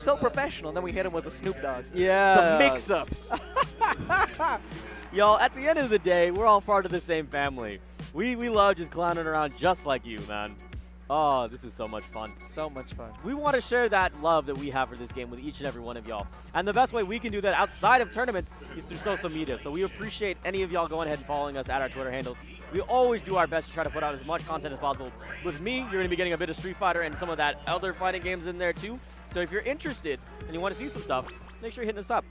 so professional. And then we hit him with the Snoop Dogs. Yeah. The mix-ups. Y'all, at the end of the day, we're all part of the same family. We love just clowning around just like you, man. Oh, this is so much fun. So much fun. We want to share that love that we have for this game with each and every one of y'all. And the best way we can do that outside of tournaments is through social media. So we appreciate any of y'all going ahead and following us at our Twitter handles. We always do our best to try to put out as much content as possible. With me, you're going to be getting a bit of Street Fighter and some of that other fighting games in there too. So if you're interested and you want to see some stuff, make sure you're hitting us up.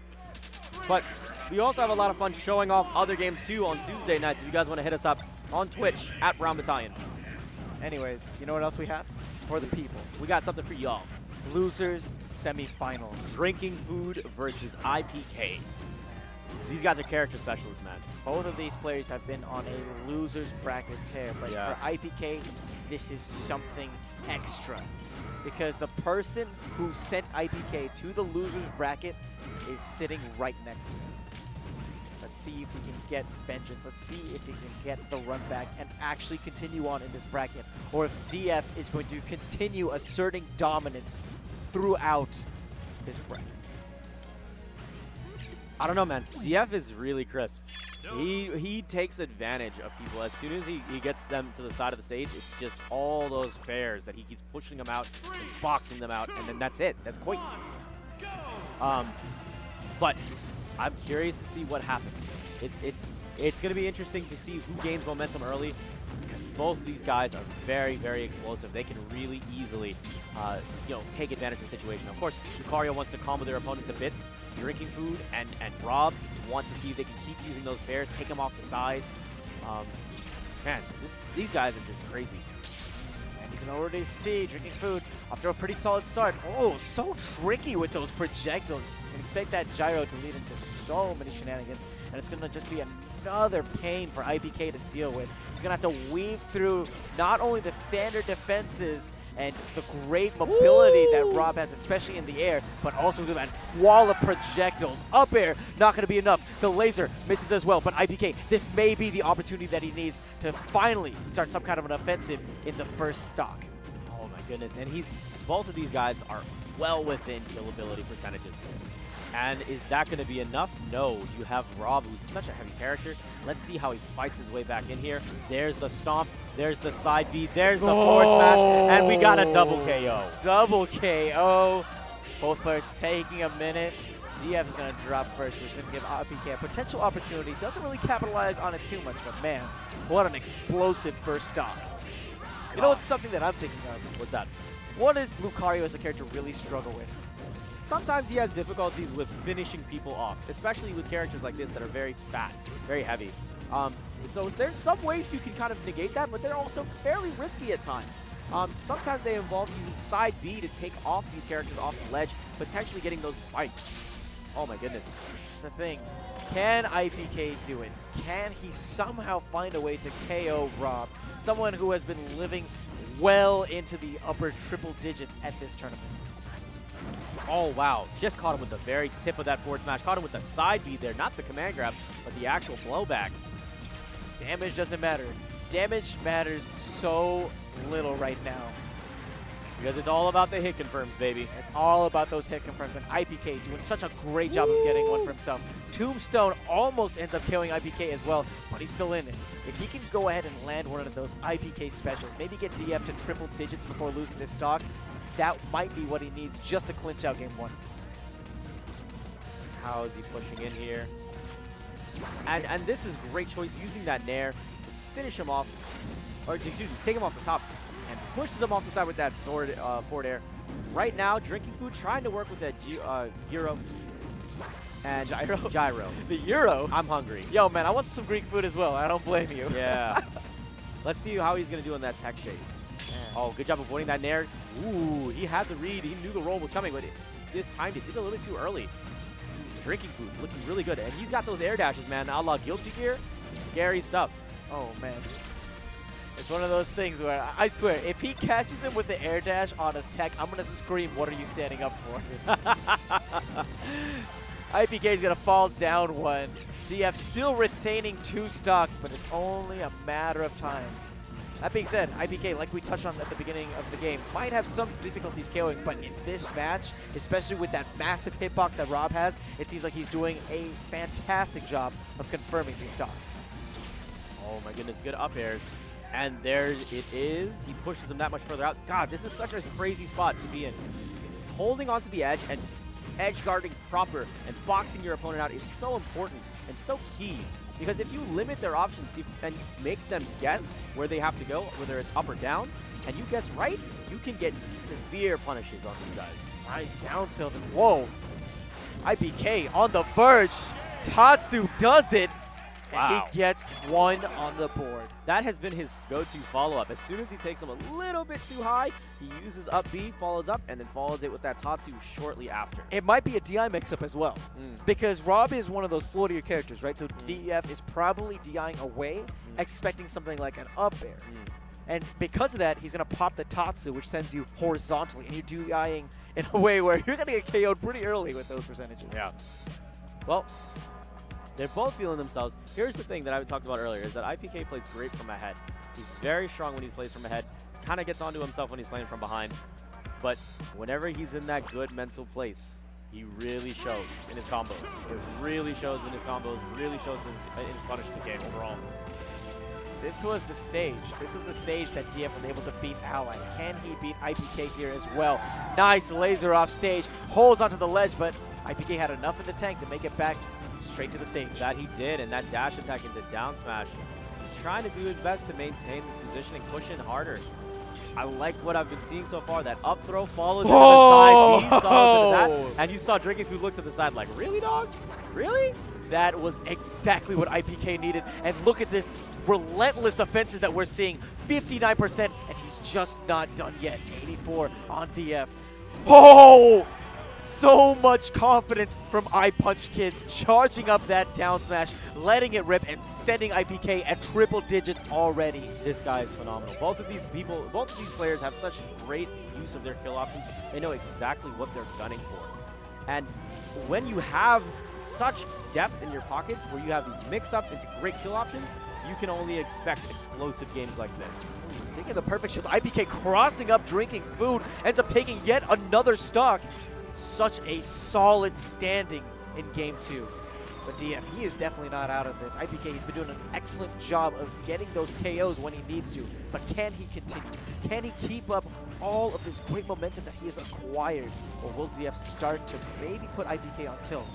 But we also have a lot of fun showing off other games too on Tuesday nights. If you guys want to hit us up on Twitch at Brown Battalion. Anyways, you know what else we have? For the people. We got something for y'all. Losers semifinals. Drinking Food versus IPK. These guys are character specialists, man. Both of these players have been on a losers bracket tear, but Yes. for IPK, this is something extra. Because the person who sent IPK to the losers bracket is sitting right next to him. Let's see if he can get vengeance. Let's see if he can get the run back and actually continue on in this bracket. Or if DF is going to continue asserting dominance throughout this bracket. I don't know, man. DF is really crisp. He takes advantage of people. As soon as he gets them to the side of the stage, it's just all those fairs that he keeps pushing them out and boxing them out, and then that's it. That's Coitons. But I'm curious to see what happens. It's going to be interesting to see who gains momentum early, because both of these guys are very, very explosive. They can really easily, take advantage of the situation. Of course, Lucario wants to combo their opponent to bits. Drinking Food and Rob want to see if they can keep using those bears, take them off the sides. Man, these guys are just crazy. And you can already see Drinking Food after a pretty solid start. Oh, so tricky with those projectiles. You can expect that gyro to lead into so many shenanigans, and it's going to just be another pain for IPK to deal with. He's going to have to weave through not only the standard defenses and the great mobility that Rob has, especially in the air, but also through that wall of projectiles. Up air, not going to be enough. The laser misses as well, but IPK, this may be the opportunity that he needs to finally start some kind of an offensive in the first stock. Oh my goodness, and both of these guys are well within kill ability percentages. And is that going to be enough? No. You have Rob, who's such a heavy character. Let's see how he fights his way back in here. There's the stomp. There's the side beat. There's the forward smash. And we got a double KO. Double KO. Both players taking a minute. DF is going to drop first, which is going to give IPK a potential opportunity. Doesn't really capitalize on it too much, but man, what an explosive first stock. You know what's something that I'm thinking of? What's that? What does Lucario as a character really struggle with? Sometimes he has difficulties with finishing people off, especially with characters like this that are very fat, very heavy. So there's some ways you can kind of negate that, but they're also fairly risky at times. Sometimes they involve using side B to take off these characters off the ledge, potentially getting those spikes. Oh my goodness. That's the thing. Can IPK do it? Can he somehow find a way to KO Rob, someone who has been living well into the upper triple digits at this tournament? Oh, wow. Just caught him with the very tip of that forward smash. Caught him with the side beat there. Not the command grab, but the actual blowback. Damage doesn't matter. Damage matters so little right now. Because it's all about the hit confirms, baby. It's all about those hit confirms, and IPK doing such a great job of getting one for himself. Tombstone almost ends up killing IPK as well, but he's still in it. If he can go ahead and land one of those IPK specials, maybe get DF to triple digits before losing this stock, that might be what he needs just to clinch out game one. How is he pushing in here? And this is a great choice, using that Nair to finish him off, or excuse me, take him off the top, and pushes him off the side with that forward air. Right now, Drinking Food trying to work with that gyro. And gyro. The Euro? I'm hungry. Yo, man, I want some Greek food as well. I don't blame you. Yeah. Let's see how he's going to do on that tech chase. Oh, good job avoiding that Nair. Ooh, he had the read. He knew the roll was coming, but this time he did it a little bit too early. Drinking Food looking really good. And he's got those air dashes, man, a la Guilty Gear. Some scary stuff. Oh, man. It's one of those things where, I swear, if he catches him with the air dash on a tech, I'm going to scream, what are you standing up for? IPK is going to fall down one. DF still retaining 2 stocks, but it's only a matter of time. That being said, IPK, like we touched on at the beginning of the game, might have some difficulties KOing, but in this match, especially with that massive hitbox that Rob has, it seems like he's doing a fantastic job of confirming these stocks. Oh my goodness, good up airs. And there it is. He pushes him that much further out. God, this is such a crazy spot to be in. Holding onto the edge and edge guarding proper and boxing your opponent out is so important and so key. Because if you limit their options and make them guess where they have to go, whether it's up or down, and you guess right, you can get severe punishes on these guys. Nice down tilt. And whoa. IPK on the verge. Tatsu does it. And Wow. he gets one on the board. That has been his go-to follow-up. As soon as he takes him a little bit too high, he uses up B, follows up, and then follows it with that Tatsu shortly after. It might be a DI mix-up as well. Because Rob is one of those floatier characters, right? So DF is probably DIing away, expecting something like an up air. And because of that, he's going to pop the Tatsu, which sends you horizontally. And you're DIing in a way where you're going to get KO'd pretty early with those percentages. Yeah. Well, they're both feeling themselves. Here's the thing that I talked about earlier, is that IPK plays great from ahead. He's very strong when he plays from ahead. Kind of gets onto himself when he's playing from behind. But whenever he's in that good mental place, he really shows in his combos. It really shows in his combos, really shows in his punishment game overall. This was the stage. This was the stage that DF was able to beat Ally. Can he beat IPK here as well? Nice laser off stage. Holds onto the ledge, but IPK had enough in the tank to make it back straight to the stage. That he did, and that dash attack into down smash. He's trying to do his best to maintain this position and push in harder. I like what I've been seeing so far. That up throw follows to the side. He saw to that, and you saw DrinkingFood look to the side like, really, dog? Really? That was exactly what IPK needed. And look at this relentless offenses that we're seeing. 59%, and he's just not done yet. 84 on DF. Oh! So much confidence from iPunch Kids, charging up that down smash, letting it rip, and sending IPK at triple digits already. This guy is phenomenal. Both of these players have such great use of their kill options. They know exactly what they're gunning for. And when you have such depth in your pockets, where you have these mix-ups into great kill options, you can only expect explosive games like this. Thinking the perfect shield. IPK crossing up DrinkingFood, ends up taking yet another stock. Such a solid standing in game 2. But DF, he is definitely not out of this. IPK, he's been doing an excellent job of getting those KOs when he needs to. But can he continue? Can he keep up all of this great momentum that he has acquired? Or will DF start to maybe put IPK on tilt?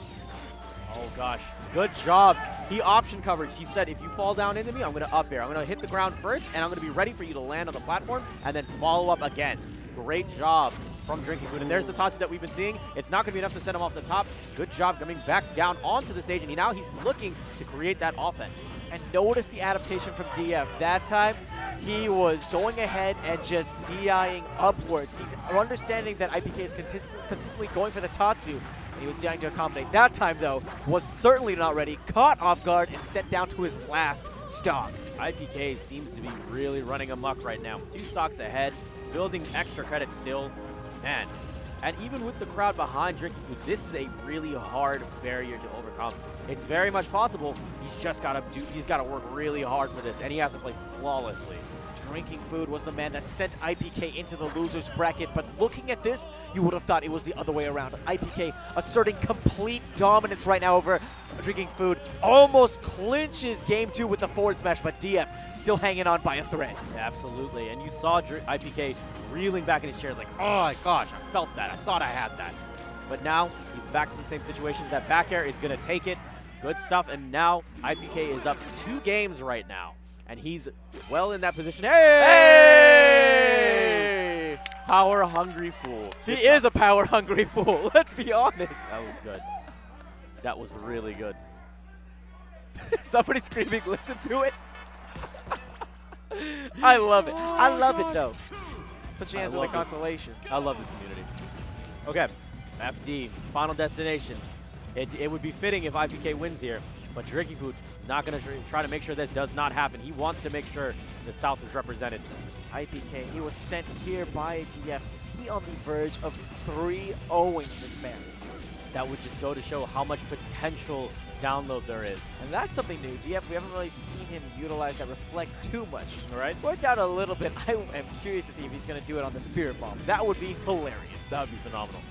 Oh gosh, good job. He option coverage. He said, if you fall down into me, I'm going to up air. I'm going to hit the ground first, and I'm going to be ready for you to land on the platform, and then follow up again. Great job from DrinkingFood. And there's the Tatsu that we've been seeing. It's not going to be enough to send him off the top. Good job coming back down onto the stage, and now he's looking to create that offense. And notice the adaptation from DF. That time, he was going ahead and just DIing upwards. He's understanding that IPK is consistently going for the Tatsu, and he was DIing to accommodate. That time, though, was certainly not ready. Caught off guard and sent down to his last stock. IPK seems to be really running amok right now. 2 stocks ahead, building extra credit still. Man, and even with the crowd behind DrinkingFood, this is a really hard barrier to overcome. It's very much possible. He's just got to work really hard for this, and he has to play flawlessly. DrinkingFood was the man that sent IPK into the loser's bracket, but looking at this, you would have thought it was the other way around. IPK asserting complete dominance right now over DrinkingFood, almost clinches game 2 with the forward smash, but DF still hanging on by a thread. Absolutely, and you saw IPK reeling back in his chair like, oh my gosh, I felt that, I thought I had that. But now, he's back to the same situation. That back air is going to take it. Good stuff, and now IPK is up 2 games right now. And he's well in that position. Hey! Power-hungry fool. He is a power-hungry fool, let's be honest. That was good. That was really good. Somebody screaming, listen to it. I love it. I love it, though. Put your hands in the consolation. I love this community. Okay, FD, final destination. It would be fitting if IPK wins here, but DrinkingFood is not going to try to make sure that does not happen. He wants to make sure the South is represented. IPK, he was sent here by DF. Is he on the verge of 3-0ing this man? that would just go to show how much potential download there is. And that's something new. DF, we haven't really seen him utilize that reflect too much. All right. Worked out a little bit. I am curious to see if he's going to do it on the Spirit Bomb. That would be hilarious. That would be phenomenal.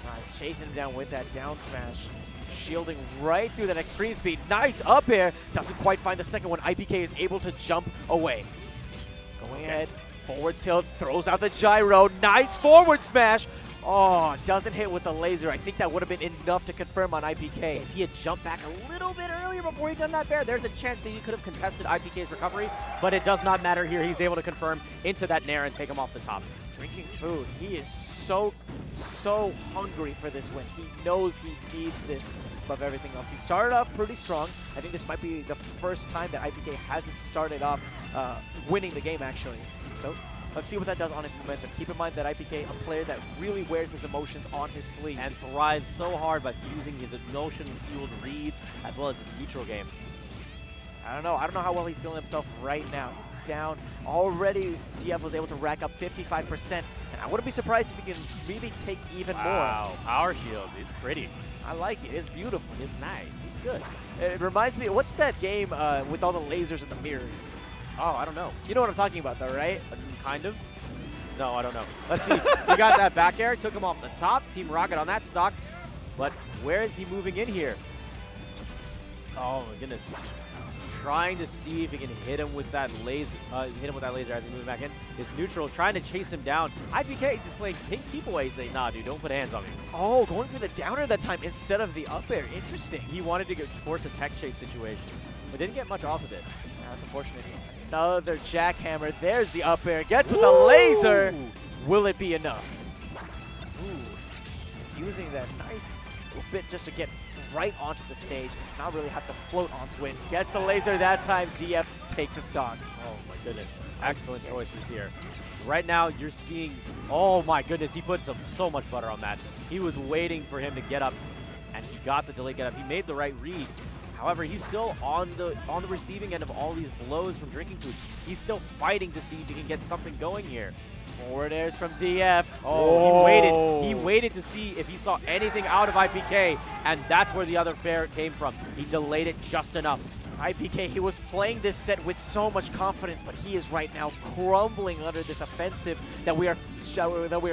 Nice, chasing him down with that down smash. Shielding right through that extreme speed. Nice up air. Doesn't quite find the second one. IPK is able to jump away. Going ahead. Forward tilt. Throws out the gyro. Nice forward smash. Oh, doesn't hit with the laser. I think that would have been enough to confirm on IPK. If he had jumped back a little bit earlier before he done that bair, there's a chance that he could have contested IPK's recovery, but it does not matter here. He's able to confirm into that nair and take him off the top. DrinkingFood, he is so hungry for this win. He knows he needs this above everything else. He started off pretty strong. I think this might be the first time that IPK hasn't started off winning the game, actually. So let's see what that does on his momentum. Keep in mind that IPK, a player that really wears his emotions on his sleeve. And thrives so hard by using his emotion-fueled reads as well as his neutral game. I don't know how well he's feeling himself right now. He's down already. DF was able to rack up 55%, and I wouldn't be surprised if he can maybe take even more. Wow, power shield. It's pretty. I like it. It's beautiful. It's nice. It's good. It reminds me, what's that game with all the lasers and the mirrors? Oh, I don't know. You know what I'm talking about, though, right? Kind of. No, I don't know. Let's see. He got that back air, took him off the top. Team Rocket on that stock. But where is he moving in here? Oh my goodness. Trying to see if he can hit him with that laser. As he moves back in. His neutral trying to chase him down. IPK just playing keep away, saying, "Nah, dude, don't put hands on me." Oh, going for the downer that time instead of the up air. Interesting. He wanted to force a tech chase situation, but didn't get much off of it. That's unfortunate. Another jackhammer. There's the up air. Gets with the laser. Will it be enough? Ooh. Using that nice little bit just to get right onto the stage and not really have to float onto it. Gets the laser that time. DF takes a stock. Oh my goodness. Excellent choices here. Right now you're seeing, oh my goodness, he put so much butter on that. He was waiting for him to get up and he got the delayed get up. He made the right read. However, he's still on the receiving end of all these blows from DrinkingFood. He's still fighting to see if he can get something going here. Forward airs from DF. Oh, he waited to see if he saw anything out of IPK, and that's where the other fair came from. He delayed it just enough. IPK, he was playing this set with so much confidence, but he is right now crumbling under this offensive that we are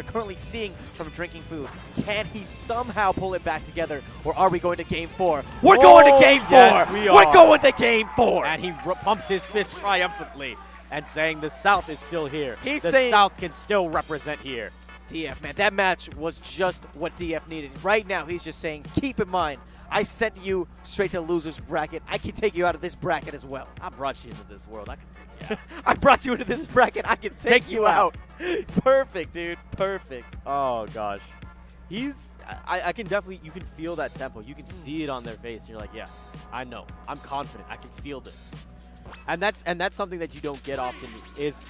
currently seeing from DrinkingFood. Can he somehow pull it back together, or are we going to Game 4? We're going to Game 4! Yes, we are. We're going to Game 4! And he pumps his fist triumphantly and saying the South is still here. He's the saying South can still represent here. DF, man, that match was just what DF needed. Right now, he's just saying, keep in mind, I sent you straight to loser's bracket. I can take you out of this bracket as well. I brought you into this world. I brought you into this bracket. I can take you out. Perfect, dude. Perfect. Oh, gosh. I can definitely, you can feel that tempo. You can see it on their face. You're like, yeah, I know. I'm confident. I can feel this. And that's something that you don't get often is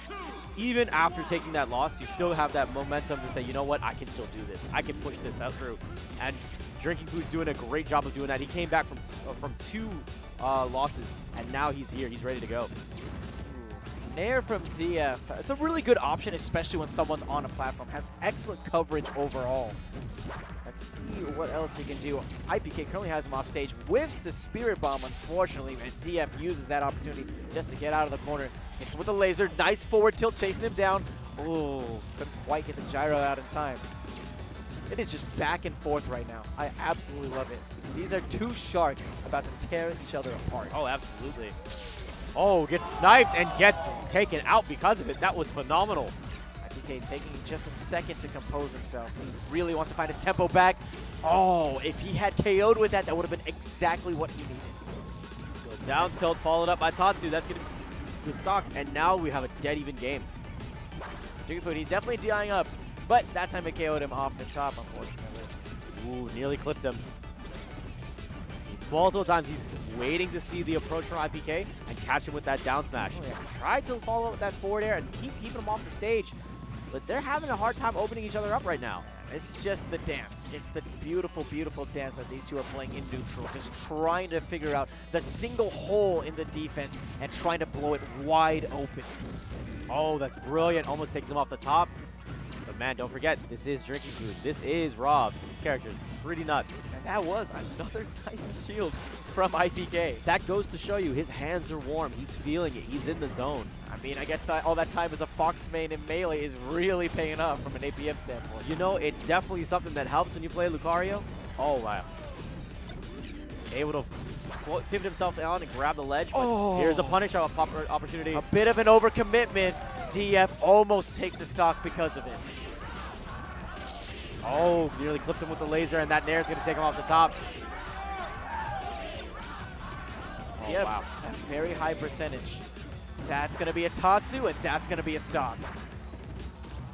even after taking that loss, you still have that momentum to say, you know what, I can still do this. I can push this out through. And DrinkingFood's doing a great job of doing that. He came back from two losses, and now he's here. He's ready to go. Nair from DF. It's a really good option, especially when someone's on a platform. Has excellent coverage overall. Let's see what else he can do. IPK currently has him off stage. Whiffs the Spirit Bomb, unfortunately, and DF uses that opportunity just to get out of the corner. Hits with the laser. Nice forward tilt, chasing him down. Ooh, couldn't quite get the gyro out in time. It is just back and forth right now. I absolutely love it. These are two sharks about to tear each other apart. Oh, absolutely. Oh, gets sniped and gets taken out because of it. That was phenomenal. IPK taking just a second to compose himself. He really wants to find his tempo back. Oh, if he had KO'd with that, that would have been exactly what he needed. So down tilt followed up by Tatsu. That's going to be the stock. And now we have a dead even game. DrinkingFood, he's definitely DIing up, but that time it KO'd him off the top, unfortunately. Ooh, nearly clipped him. Multiple times he's waiting to see the approach from IPK and catch him with that down smash. Oh, yeah. Tried to follow up with that forward air and keeping him off the stage, but they're having a hard time opening each other up right now. It's just the dance. It's the beautiful, beautiful dance that these two are playing in neutral, just trying to figure out the single hole in the defense and trying to blow it wide open. Oh, that's brilliant. Almost takes him off the top. But man, don't forget, this is Drinking Food. This is Rob. This character is pretty nuts. And that was another nice shield from IPK. That goes to show you his hands are warm. He's feeling it. He's in the zone. I mean, I guess that all that time as a Fox main in Melee is really paying off from an APM standpoint. You know, it's definitely something that helps when you play Lucario. Oh, wow. Able to pivot himself on and grab the ledge. But here's a punish opportunity. A bit of an overcommitment. DF almost takes the stock because of it. Oh, nearly clipped him with the laser, and that Nair's going to take him off the top. Oh, DF, wow. a very high percentage. That's going to be a Tatsu, and that's going to be a stock.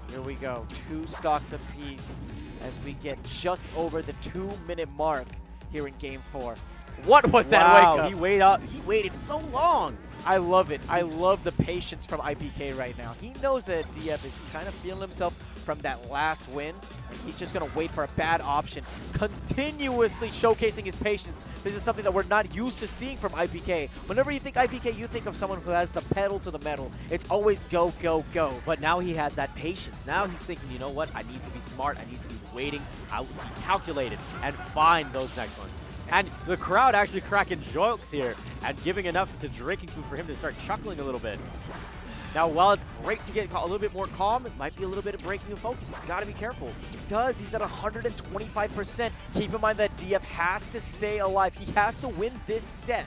Here we go. 2 stocks apiece as we get just over the 2-minute mark here in Game 4. What was that wake up? He waited up. He waited so long. I love it. I love the patience from IPK right now. He knows that DF is kind of feeling himself from that last win, and he's just going to wait for a bad option, continuously showcasing his patience. This is something that we're not used to seeing from IPK. Whenever you think IPK, you think of someone who has the pedal to the metal. It's always go, go, go. But now he has that patience. Now he's thinking, you know what? I need to be smart. I need to be waiting. I will be calculated and find those next ones. And the crowd actually cracking jokes here and giving enough to Drinking Food for him to start chuckling a little bit. Now, while it's great to get a little bit more calm, it might be a little bit of breaking of focus. He's got to be careful. He does. He's at 125%. Keep in mind that DF has to stay alive. He has to win this set.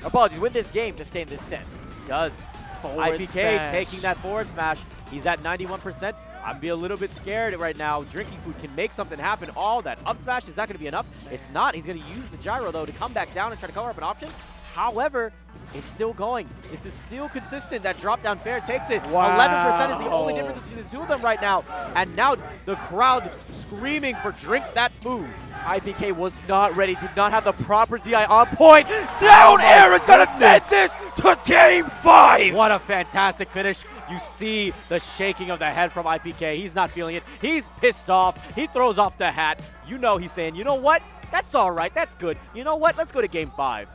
Apologies, win this game to stay in this set. He does. Forward IPK smash. taking that forward smash. He's at 91%. I'm be a little bit scared right now. Drinking Food can make something happen. All that up smash, is that going to be enough? It's not. He's going to use the gyro, though, to come back down and try to cover up an option. However, it's still going. This is still consistent. That drop down fair takes it. Wow. 11% is the only difference between the two of them right now. And now the crowd screaming for Drink That Food. IPK was not ready, did not have the proper DI on point. Down air is going to send this to Game 5. What a fantastic finish. You see the shaking of the head from IPK. He's not feeling it. He's pissed off. He throws off the hat. You know he's saying, you know what? That's all right. That's good. You know what? Let's go to Game 5.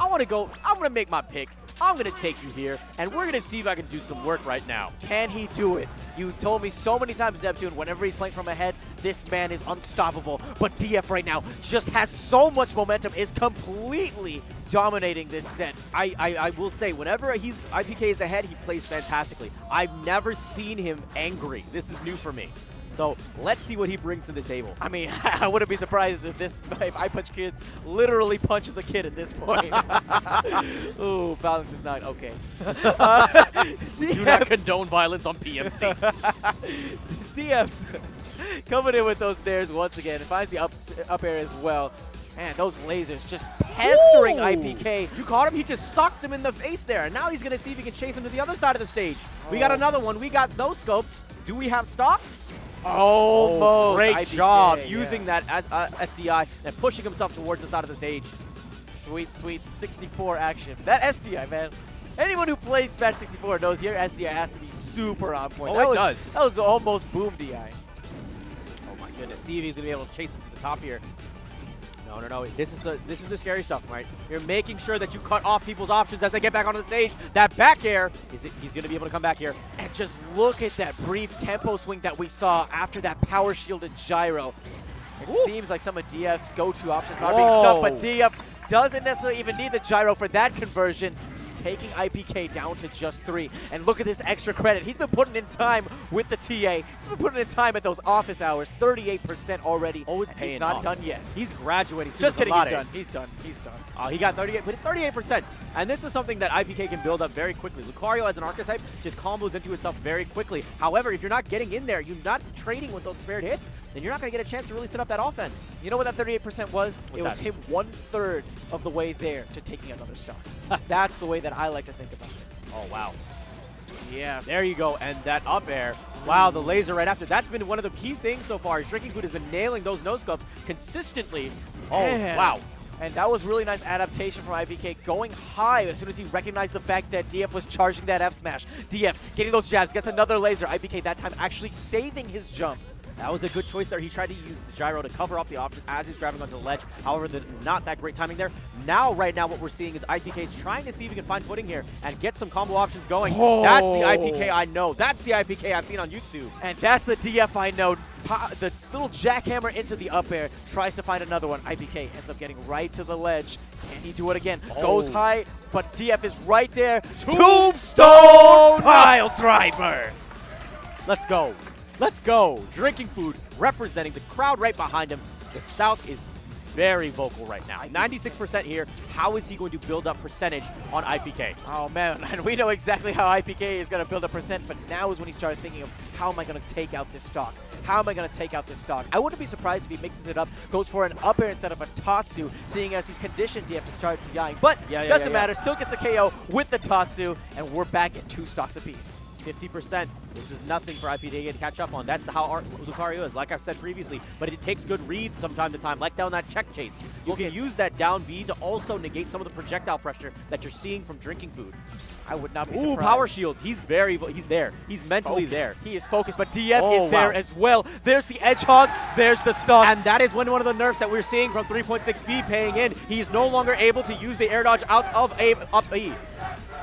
I want to go. I'm going to make my pick. I'm going to take you here, and we're going to see if I can do some work right now. Can he do it? You told me so many times, Neptune, whenever he's playing from ahead, this man is unstoppable. But DF right now just has so much momentum, is completely dominating this set. I will say, whenever IPK is ahead, he plays fantastically. I've never seen him angry. This is new for me. So let's see what he brings to the table. I mean, I wouldn't be surprised if I Punch Kids literally punches a kid at this point. Ooh, balance is not okay. Do not condone violence on PMC. DF coming in with those dares once again. And finds the up air as well. Man, those lasers just pestering IPK. You caught him? He just socked him in the face there. And now he's going to see if he can chase him to the other side of the stage. We got another one. We got those scopes. Do we have stocks? Almost. Great IPK, job using that SDI and pushing himself towards the side of the stage. Sweet, sweet 64 action. That SDI, man. Anyone who plays Smash 64 knows your SDI has to be super on point. Oh, it does. That was almost boom DI. Oh my goodness. See if he's going to be able to chase him to the top here. No, no, no. This is the scary stuff, right? You're making sure that you cut off people's options as they get back onto the stage. That back air, he's going to be able to come back here. And just look at that brief tempo swing that we saw after that power shielded gyro. It seems like some of DF's go-to options are being stuck, but DF doesn't necessarily even need the gyro for that conversion, taking IPK down to just 3. And look at this extra credit. He's been putting in time with the TA. He's been putting in time at those office hours. 38% already. Oh, it's he's not done yet. He's graduating. Just kidding, he's done. He's done. He's done. He got 38%. And this is something that IPK can build up very quickly. Lucario as an archetype just combos into itself very quickly. However, if you're not getting in there, you're not trading with those spared hits, then you're not going to get a chance to really set up that offense. You know what that 38% was? What's it was him 1/3 of the way there to taking another stock. That's the way that I like to think about it. Oh, wow. Yeah. There you go. And that up air. Wow, the laser right after. That's been one of the key things so far. Drinking Food has been nailing those no-scopes consistently. Oh, Man. wow. And that was really nice adaptation from IPK, going high as soon as he recognized the fact that DF was charging that F smash. DF getting those jabs, gets another laser. IPK that time actually saving his jump. That was a good choice there. He tried to use the gyro to cover up the option as he's grabbing onto the ledge. However, not that great timing there. Right now, what we're seeing is IPK is trying to see if he can find footing here and get some combo options going. Oh. That's the IPK I know. That's the IPK I've seen on YouTube. And that's the DF I know. The little jackhammer into the up air, tries to find another one. IPK ends up getting right to the ledge. Can he do it again? Goes high, but DF is right there. Tombstone pile driver. Let's go. Let's go. Drinking Food representing the crowd right behind him. The South is very vocal right now. 96% here. How is he going to build up percentage on IPK? Oh, man. And we know exactly how IPK is going to build a percent, but now is when he started thinking of how am I going to take out this stock? How am I going to take out this stock? I wouldn't be surprised if he mixes it up, goes for an up air instead of a Tatsu, seeing as he's conditioned DF to start DIing. But doesn't matter. Still gets the KO with the Tatsu, and we're back at 2 stocks apiece. 50%. This is nothing for IPK to catch up on. That's how Lucario is, like I've said previously. But it takes good reads from time to time, like down that check chase. You can use that down B to also negate some of the projectile pressure that you're seeing from Drinking Food. I would not be surprised. Ooh, power shield. He's there. He's mentally focused. there. He is focused, but DF is there as well. There's the Edgehog. There's the stock. And that is one of the nerfs that we're seeing from 3.6B paying in. He's no longer able to use the air dodge out of up B.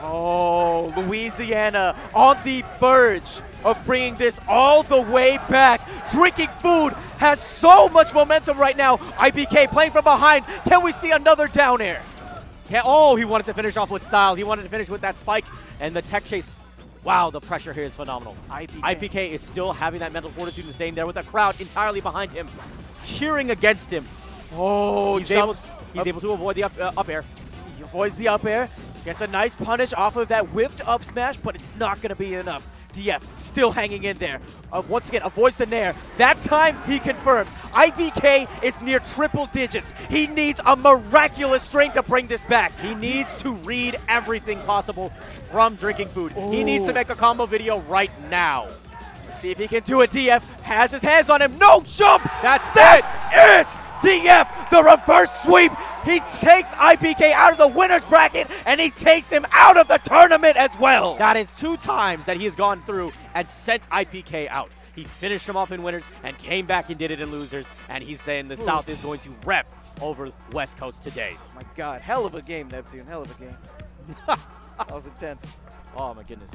Oh, Louisiana on the verge of bringing this all the way back. Drinking Food has so much momentum right now. IPK playing from behind. Can we see another down air? Yeah, oh, he wanted to finish off with style. He wanted to finish with that spike and the tech chase. Wow, the pressure here is phenomenal. IPK is still having that mental fortitude and staying there with a crowd entirely behind him, cheering against him. Oh, he's able to avoid the up air. He avoids the up air. Gets a nice punish off of that whiffed up smash, but it's not going to be enough. DF still hanging in there. Once again, avoids the nair. That time, he confirms. IPK is near triple digits. He needs a miraculous string to bring this back. He needs to read everything possible from Drinking Food. Ooh. He needs to make a combo video right now. Let's see if he can do it. DF has his hands on him. No jump! That's it! DF, the reverse sweep. He takes IPK out of the winner's bracket, and he takes him out of the tournament as well. That is 2 times that he has gone through and sent IPK out. He finished him off in winners and came back and did it in losers, and he's saying the South is going to rep over West Coast today. Oh my God, hell of a game, Neptune, hell of a game. That was intense. Oh my goodness.